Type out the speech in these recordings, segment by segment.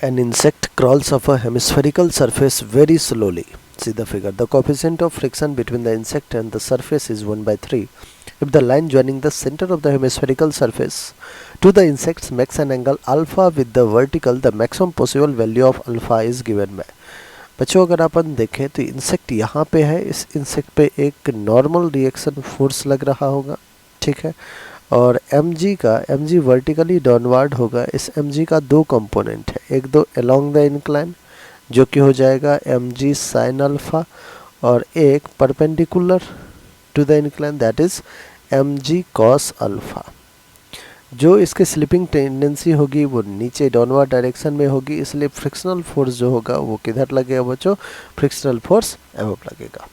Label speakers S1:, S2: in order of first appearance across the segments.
S1: An insect crawls up a hemispherical surface very slowly. See the figure. The coefficient of friction between the insect and the surface is 1/3. If the line joining the center of the hemispherical surface to the insect makes an angle alpha with the vertical, the maximum possible value of alpha is given by. बच्चों अगर अपन देखें तो insect यहाँ पे है, इस insect पे एक नॉर्मल रिएक्शन फोर्स लग रहा होगा, ठीक है, और एम जी वर्टिकली डाउनवर्ड होगा। इस एम जी का दो कंपोनेंट है, एक दो अलोंग द इंक्लाइन जो कि हो जाएगा एम जी साइन अल्फा, और एक perpendicular to the incline that is M G cos alpha. जो इसके स्लिपिंग टेंडेंसी होगी वो नीचे डाउनवर्ड डायरेक्शन में होगी, इसलिए फ्रिक्शनल फोर्स जो होगा वो किधर लगेगा बच्चों, फ्रिक्शनल फोर्स अबव लगेगा।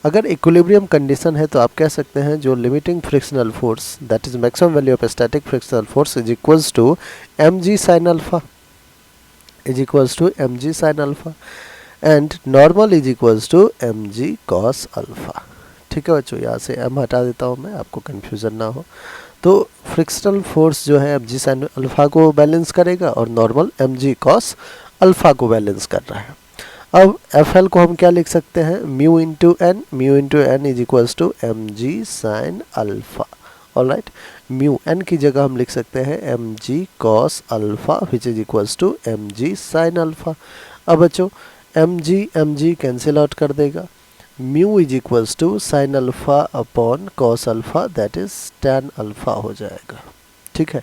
S1: अगर इक्विलिब्रियम कंडीशन है तो आप कह सकते हैं जो limiting frictional force that is maximum value of static frictional force is equals to M G sine alpha, is equals to M G sine alpha, and normal is equals to M G cos alpha. ठीक है बच्चों, यहाँ से M हटा देता हूँ मैं, आपको कन्फ्यूज़न ना हो। तो फ्रिक्शनल फोर्स जो है एम जी साइन अल्फा को बैलेंस करेगा और normal M G cos alpha को बैलेंस कर रहा है। अब एफ एल को हम क्या लिख सकते हैं, mu into N is equals to M G sine alpha. Alright, mu N की जगह हम लिख सकते हैं M G cos alpha which is equals to M G sine alpha. अब बच्चों एम जी कैंसिल आउट कर देगा, mu is equals to sine alpha upon cos alpha that is tan alpha हो जाएगा। ठीक है,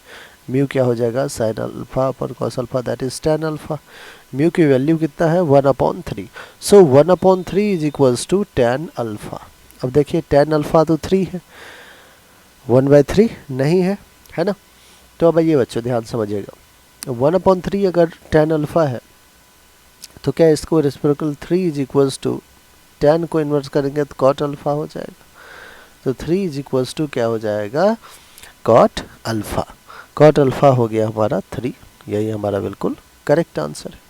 S1: म्यू क्या हो जाएगा, sine alpha upon cos alpha that is tan alpha. Mu की वैल्यू कितना है, 1/3। So 1/3 is equals to tan alpha. अब देखिए टैन अल्फा तो 3 है, 1/3 नहीं है, है ना। तो अब ये बच्चों ध्यान समझिएगा, 1/3 अगर टैन अल्फा है तो क्या इसको reciprocal 3 is equals to tan को इन्वर्स करेंगे तो कॉट अल्फा हो जाएगा। तो 3 इज इक्वल्स टू क्या हो जाएगा, कॉट अल्फा। कॉट अल्फा हो गया हमारा 3, यही हमारा बिल्कुल करेक्ट आंसर है।